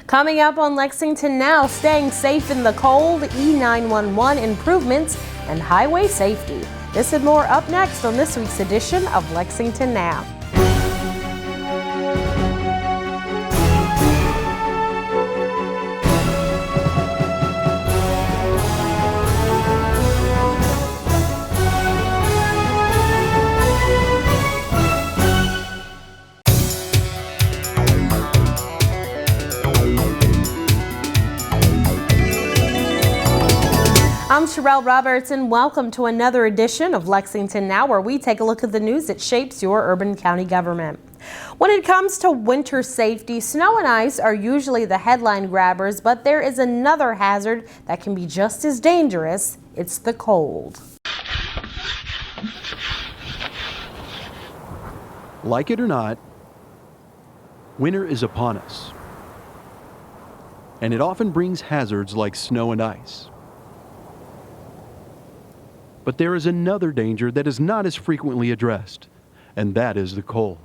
Coming up on Lexington Now, staying safe in the cold, E911 improvements, and highway safety. This and more up next on this week's edition of Lexington Now. I'm Sherelle Roberts, and welcome to another edition of Lexington Now, where we take a look at the news that shapes your urban county government. When it comes to winter safety, snow and ice are usually the headline grabbers, but there is another hazard that can be just as dangerous. It's the cold. Like it or not, winter is upon us, and it often brings hazards like snow and ice. But there is another danger that is not as frequently addressed, and that is the cold.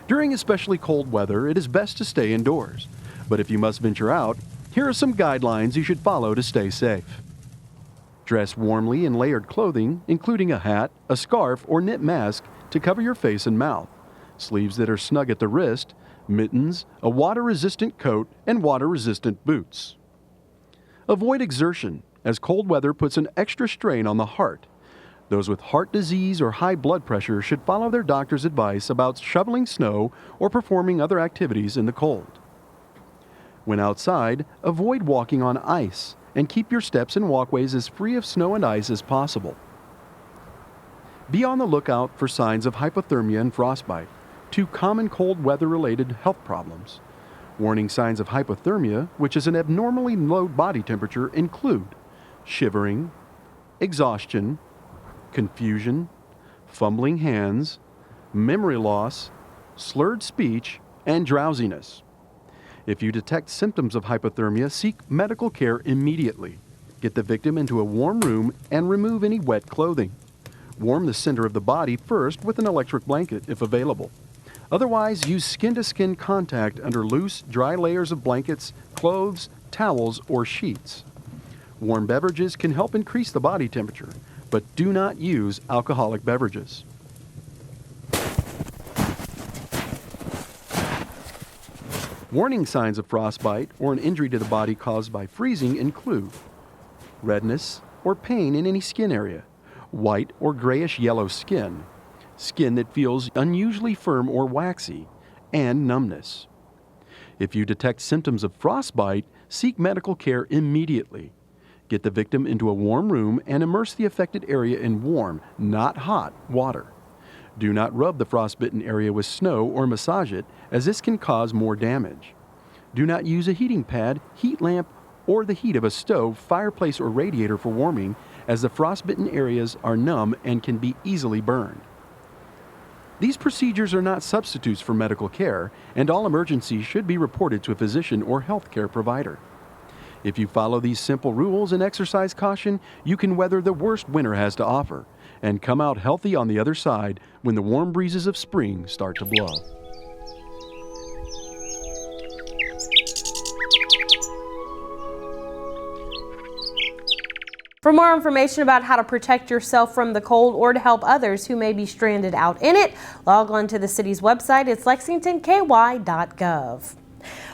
During especially cold weather, it is best to stay indoors. But if you must venture out, here are some guidelines you should follow to stay safe. Dress warmly in layered clothing, including a hat, a scarf, or knit mask to cover your face and mouth, sleeves that are snug at the wrist, mittens, a water-resistant coat, and water-resistant boots. Avoid exertion, as cold weather puts an extra strain on the heart. Those with heart disease or high blood pressure should follow their doctor's advice about shoveling snow or performing other activities in the cold. When outside, avoid walking on ice and keep your steps and walkways as free of snow and ice as possible. Be on the lookout for signs of hypothermia and frostbite, two common cold weather-related health problems. Warning signs of hypothermia, which is an abnormally low body temperature, include shivering, exhaustion, confusion, fumbling hands, memory loss, slurred speech, and drowsiness. If you detect symptoms of hypothermia, seek medical care immediately. Get the victim into a warm room and remove any wet clothing. Warm the center of the body first with an electric blanket if available. Otherwise, use skin-to-skin contact under loose, dry layers of blankets, clothes, towels, or sheets. Warm beverages can help increase the body temperature, but do not use alcoholic beverages. Warning signs of frostbite or an injury to the body caused by freezing include redness or pain in any skin area, white or grayish-yellow skin, skin that feels unusually firm or waxy, and numbness. If you detect symptoms of frostbite, seek medical care immediately. Get the victim into a warm room and immerse the affected area in warm, not hot, water. Do not rub the frostbitten area with snow or massage it, as this can cause more damage. Do not use a heating pad, heat lamp, or the heat of a stove, fireplace, or radiator for warming, as the frostbitten areas are numb and can be easily burned. These procedures are not substitutes for medical care, and all emergencies should be reported to a physician or healthcare provider. If you follow these simple rules and exercise caution, you can weather the worst winter has to offer and come out healthy on the other side when the warm breezes of spring start to blow. For more information about how to protect yourself from the cold or to help others who may be stranded out in it, log on to the city's website. It's Lexington KY.gov.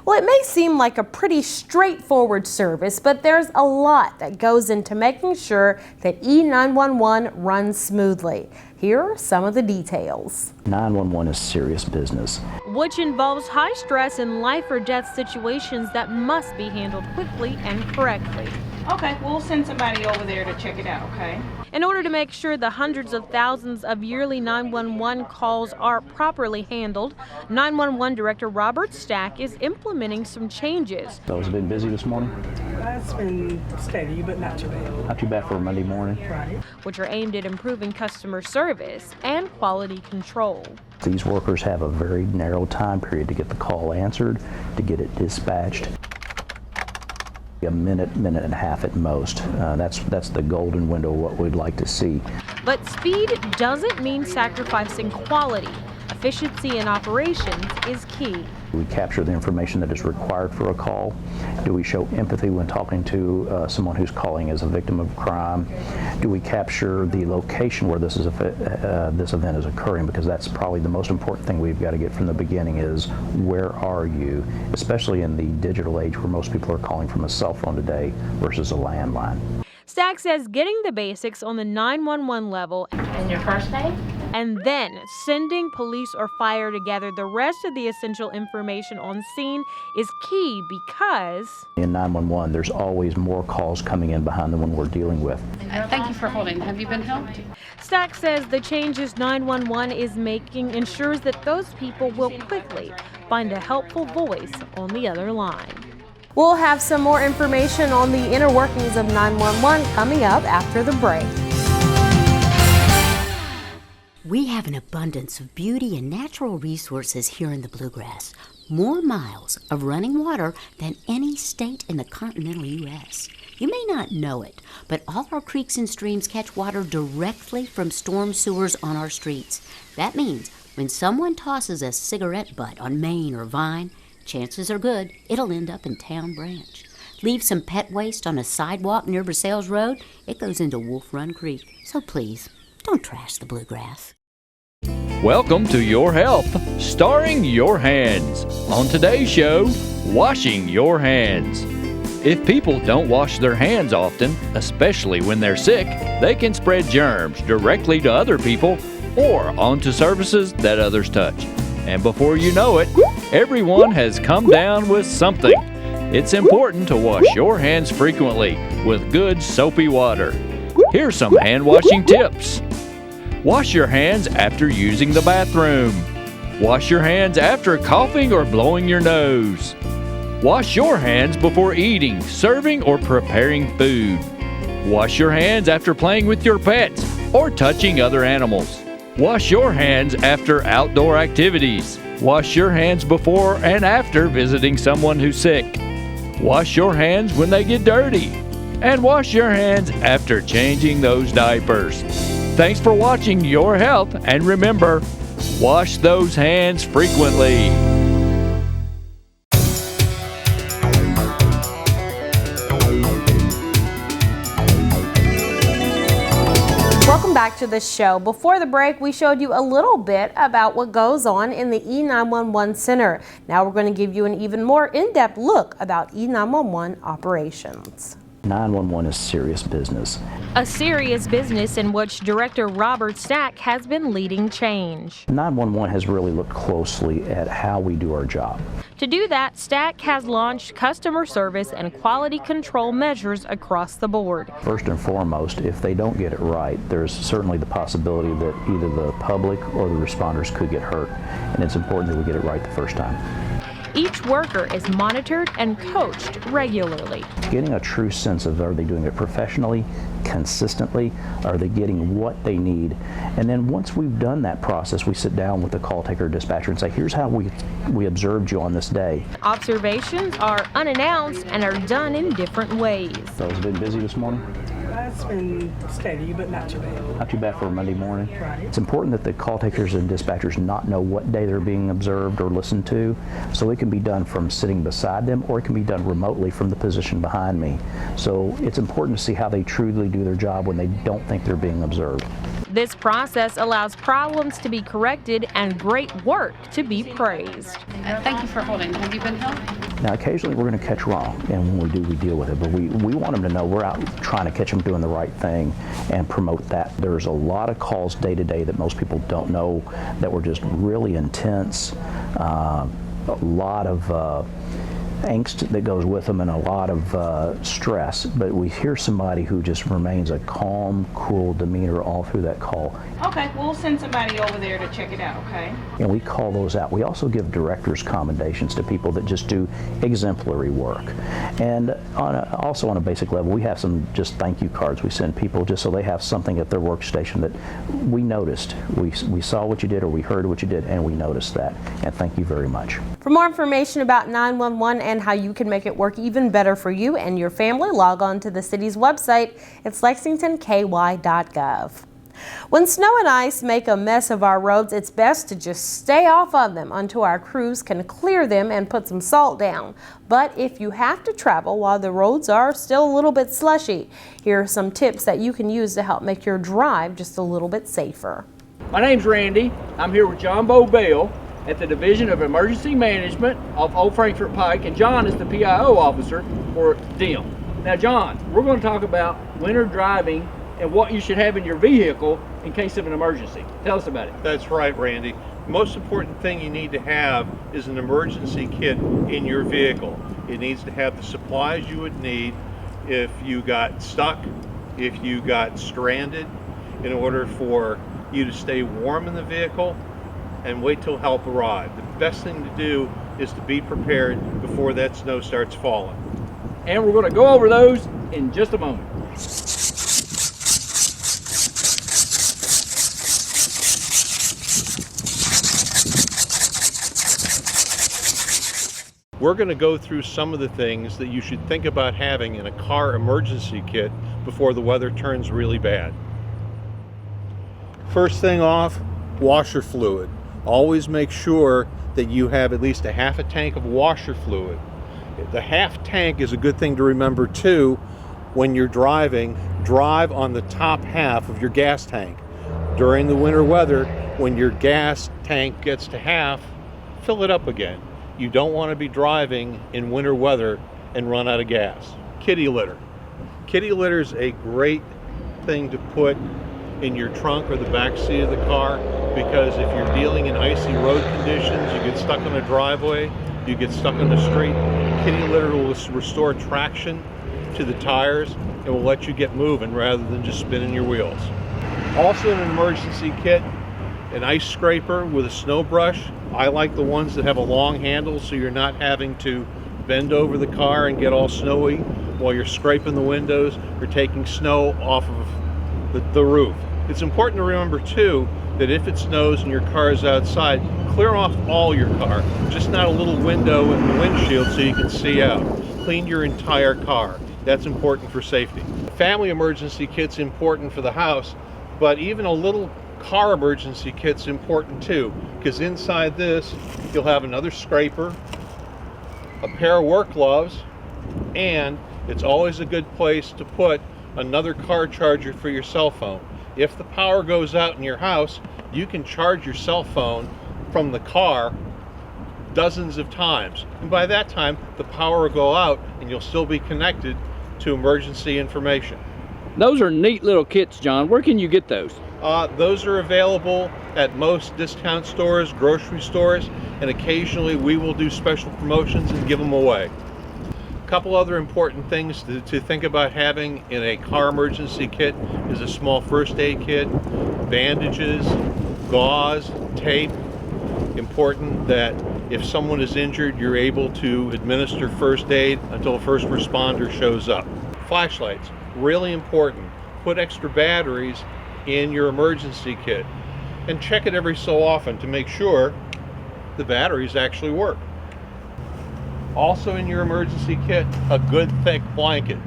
Well, it may seem like a pretty straightforward service, but there's a lot that goes into making sure that E911 runs smoothly. Here are some of the details. 911 is serious business, which involves high stress and life or death situations that must be handled quickly and correctly. Okay, we'll send somebody over there to check it out, okay? In order to make sure the hundreds of thousands of yearly 911 calls are properly handled, 911 Director Robert Stack is implementing some changes. So has it been busy this morning? It's been steady, but not too bad. Not too bad for a Monday morning. Right. Which are aimed at improving customer service and quality control. These workers have a very narrow time period to get the call answered, to get it dispatched. A minute, minute and a half at most. That's the golden window of what we'd like to see. But speed doesn't mean sacrificing quality. efficiency in operations is key. Do we capture the information that is required for a call? Do we show empathy when talking to someone who's calling as a victim of crime? Do we capture the location where this event is occurring? Because that's probably the most important thing we've got to get from the beginning is where are you? Especially in the digital age where most people are calling from a cell phone today versus a landline. Stack says getting the basics on the 911 level And your first name? and then sending police or fire to gather the rest of the essential information on scene is key because In 911, there's always more calls coming in behind the one we're dealing with. Thank you for holding. Have you been helped? Stack says the changes 911 is making ensures that those people will quickly find a helpful voice on the other line. We'll have some more information on the inner workings of 911 coming up after the break. We have an abundance of beauty and natural resources here in the Bluegrass. More miles of running water than any state in the continental U.S. You may not know it, but all our creeks and streams catch water directly from storm sewers on our streets. That means when someone tosses a cigarette butt on Main or Vine, chances are good it'll end up in Town Branch. Leave some pet waste on a sidewalk near Versailles Road, it goes into Wolf Run Creek. So please, don't trash the Bluegrass. Welcome to Your Health, starring Your Hands. On today's show, washing your hands. If people don't wash their hands often, especially when they're sick, they can spread germs directly to other people or onto surfaces that others touch. And before you know it, everyone has come down with something. It's important to wash your hands frequently with good soapy water. Here's some hand washing tips. Wash your hands after using the bathroom. Wash your hands after coughing or blowing your nose. Wash your hands before eating, serving, or preparing food. Wash your hands after playing with your pets or touching other animals. Wash your hands after outdoor activities. Wash your hands before and after visiting someone who's sick. Wash your hands when they get dirty. And wash your hands after changing those diapers. Thanks for watching Your Health, and remember, wash those hands frequently. Welcome back to the show. Before the break, we showed you a little bit about what goes on in the E911 Center. Now we're going to give you an even more in-depth look about E911 operations. 911 is serious business. A serious business in which Director Robert Stack has been leading change. 911 has really looked closely at how we do our job. To do that, Stack has launched customer service and quality control measures across the board. First and foremost, if they don't get it right, there's certainly the possibility that either the public or the responders could get hurt, and it's important that we get it right the first time. Each worker is monitored and coached regularly. Getting a true sense of are they doing it professionally, consistently, are they getting what they need? And then once we've done that process, we sit down with the call taker or dispatcher and say, here's how we observed you on this day. Observations are unannounced and are done in different ways. Those have been busy this morning? It's been steady, but not too bad. Not too bad for a Monday morning. Right. It's important that the call takers and dispatchers not know what day they're being observed or listened to, so it can be done from sitting beside them or it can be done remotely from the position behind me. So it's important to see how they truly do their job when they don't think they're being observed. This process allows problems to be corrected and great work to be praised. Thank you for holding. Have you been helped? Now, occasionally we're going to catch wrong, and when we do, we deal with it. But we want them to know we're out trying to catch them doing the right thing and promote that. There's a lot of calls day to day that most people don't know that were just really intense. A lot of angst that goes with them and a lot of stress, but we hear somebody who just remains a calm, cool demeanor all through that call. Okay, we'll send somebody over there to check it out, okay? And we call those out. We also give directors commendations to people that just do exemplary work. And also on a basic level, we have some just thank you cards we send people just so they have something at their workstation that we noticed. We saw what you did or we heard what you did and we noticed that. And thank you very much. For more information about 911 and how you can make it work even better for you and your family, log on to the city's website. It's Lexington KY.gov. When snow and ice make a mess of our roads, it's best to just stay off of them until our crews can clear them and put some salt down. But if you have to travel while the roads are still a little bit slushy, here are some tips that you can use to help make your drive just a little bit safer. My name's Randy. I'm here with John Bobale at the Division of Emergency Management of Old Frankfort Pike, and John is the PIO officer for DIM. Now John, we're going to talk about winter driving and what you should have in your vehicle in case of an emergency. Tell us about it. That's right, Randy. The most important thing you need to have is an emergency kit in your vehicle. It needs to have the supplies you would need if you got stuck, if you got stranded, in order for you to stay warm in the vehicle and wait till help arrives. The best thing to do is to be prepared before that snow starts falling. And we're going to go over those in just a moment. We're going to go through some of the things that you should think about having in a car emergency kit before the weather turns really bad. First thing off, washer fluid. Always make sure that you have at least a half a tank of washer fluid. The half tank is a good thing to remember too. When you're driving, drive on the top half of your gas tank. During the winter weather, when your gas tank gets to half, fill it up again. You don't want to be driving in winter weather and run out of gas. Kitty litter. Kitty litter is a great thing to put in your trunk or the back seat of the car, because if you're dealing in icy road conditions, you get stuck on a driveway, you get stuck on the street, kitty litter will restore traction to the tires and will let you get moving rather than just spinning your wheels. Also in an emergency kit, an ice scraper with a snow brush. I like the ones that have a long handle so you're not having to bend over the car and get all snowy while you're scraping the windows or taking snow off of the roof. It's important to remember too that if it snows and your car is outside, clear off all your car, just not a little window in the windshield so you can see out. Clean your entire car. That's important for safety. Family emergency kit's important for the house, but even a little car emergency kit's important too, because inside this you'll have another scraper, a pair of work gloves, and it's always a good place to put another car charger for your cell phone. If the power goes out in your house, you can charge your cell phone from the car dozens of times, and by that time the power will go out and you'll still be connected to emergency information. Those are neat little kits, John. Where can you get those? Those are available at most discount stores, grocery stores, and occasionally we will do special promotions and give them away. A couple other important things to think about having in a car emergency kit is a small first aid kit, bandages, gauze, tape. Important that if someone is injured, you're able to administer first aid until a first responder shows up. Flashlights, really important. Put extra batteries in your emergency kit and check it every so often to make sure the batteries actually work. Also in your emergency kit, a good thick blanket.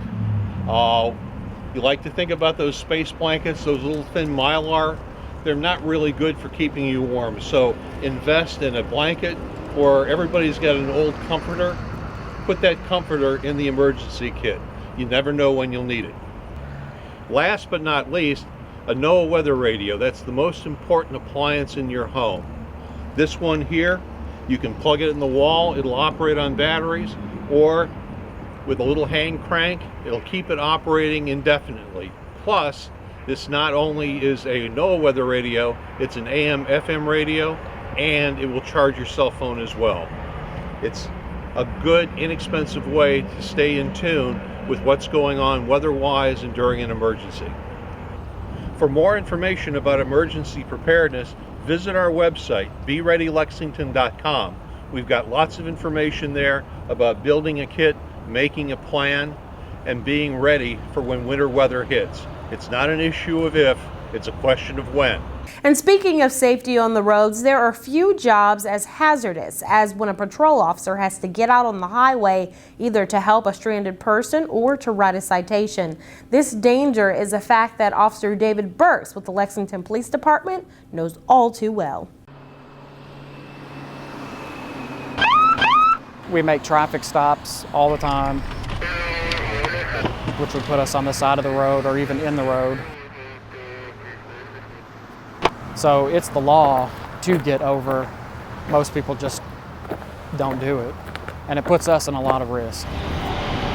You like to think about those space blankets, those little thin Mylar. They're not really good for keeping you warm, so invest in a blanket, or everybody's got an old comforter. Put that comforter in the emergency kit. You never know when you'll need it. Last but not least, a NOAA weather radio. That's the most important appliance in your home. This one here, you can plug it in the wall, it'll operate on batteries, or with a little hand crank, it'll keep it operating indefinitely. Plus, this not only is a NOAA weather radio, it's an AM FM radio, and it will charge your cell phone as well. It's a good, inexpensive way to stay in tune with what's going on weather-wise and during an emergency. For more information about emergency preparedness, visit our website, BeReadyLexington.com. We've got lots of information there about building a kit, making a plan, and being ready for when winter weather hits. It's not an issue of if, it's a question of when. And speaking of safety on the roads, there are few jobs as hazardous as when a patrol officer has to get out on the highway either to help a stranded person or to write a citation. This danger is a fact that Officer David Burks with the Lexington Police Department knows all too well. We make traffic stops all the time, which would put us on the side of the road or even in the road. So it's the law to get over. Most people just don't do it, and it puts us in a lot of risk.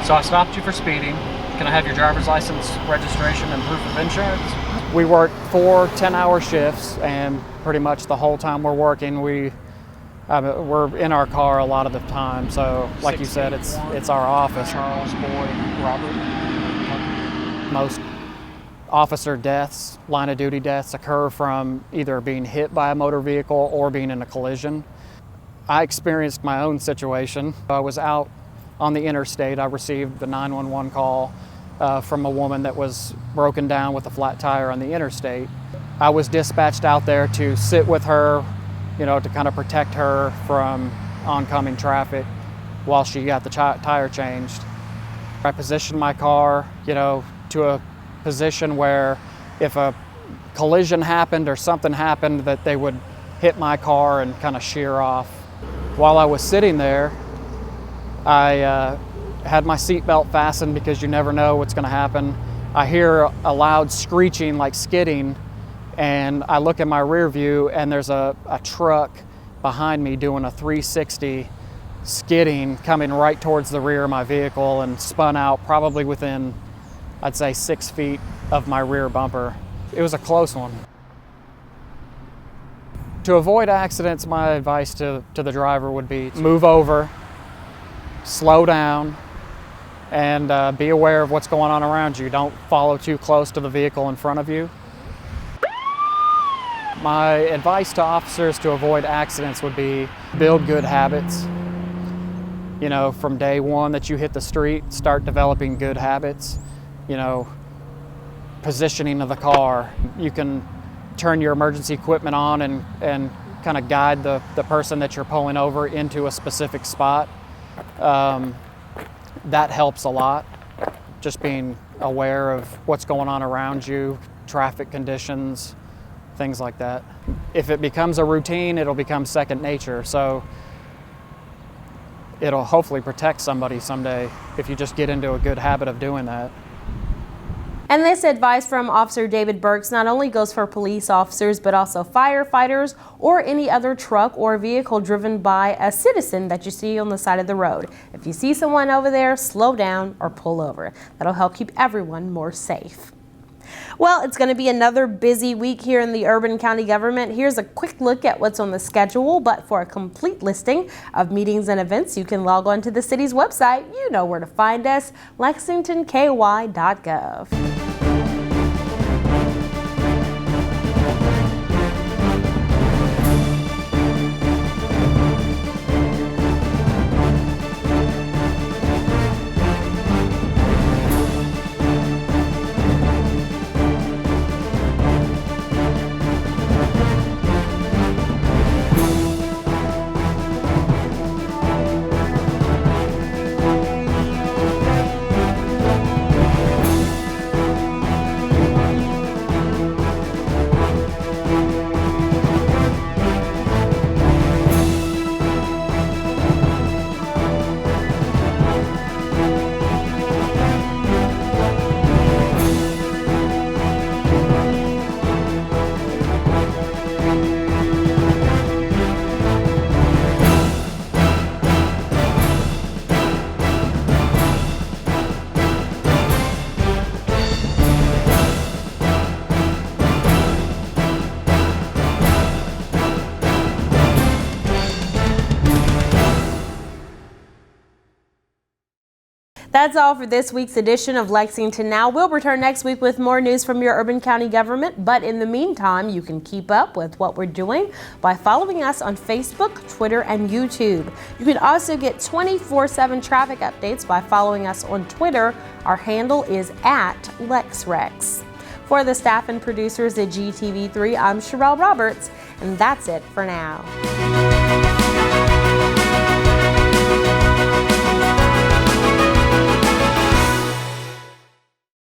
So I stopped you for speeding. Can I have your driver's license, registration, and proof of insurance? We work 4 10-hour shifts, and pretty much the whole time we're working, we're in our car a lot of the time. So like you said, it's our office. Charles, Boyd, Robert. Most officer deaths, line of duty deaths, occur from either being hit by a motor vehicle or being in a collision. I experienced my own situation. I was out on the interstate. I received the 911 call from a woman that was broken down with a flat tire on the interstate. I was dispatched out there to sit with her, to kind of protect her from oncoming traffic while she got the tire changed. I positioned my car, to a position where if a collision happened or something happened, that they would hit my car and kind of shear off. While I was sitting there, I had my seatbelt fastened because you never know what's going to happen. I hear a loud screeching like skidding, and I look in my rear view and there's a truck behind me doing a 360 skidding, coming right towards the rear of my vehicle, and spun out probably within, I'd say, 6 feet of my rear bumper. It was a close one. To avoid accidents, my advice to the driver would be move over, slow down, and be aware of what's going on around you. Don't follow too close to the vehicle in front of you. My advice to officers to avoid accidents would be build good habits. From day one that you hit the street, start developing good habits. Positioning of the car. You can turn your emergency equipment on and kind of guide the person that you're pulling over into a specific spot. That helps a lot. Just being aware of what's going on around you, traffic conditions, things like that. If it becomes a routine, it'll become second nature. So it'll hopefully protect somebody someday if you just get into a good habit of doing that. And this advice from Officer David Burks not only goes for police officers, but also firefighters or any other truck or vehicle driven by a citizen that you see on the side of the road. If you see someone over there, slow down or pull over. That'll help keep everyone more safe. Well, it's going to be another busy week here in the urban county government. Here's a quick look at what's on the schedule, but for a complete listing of meetings and events, you can log on to the city's website. You know where to find us, LexingtonKY.gov. That's all for this week's edition of Lexington Now. We'll return next week with more news from your urban county government, but in the meantime, you can keep up with what we're doing by following us on Facebook, Twitter, and YouTube. You can also get 24/7 traffic updates by following us on Twitter. Our handle is @LexRex. For the staff and producers at GTV3, I'm Sherelle Roberts, and that's it for now.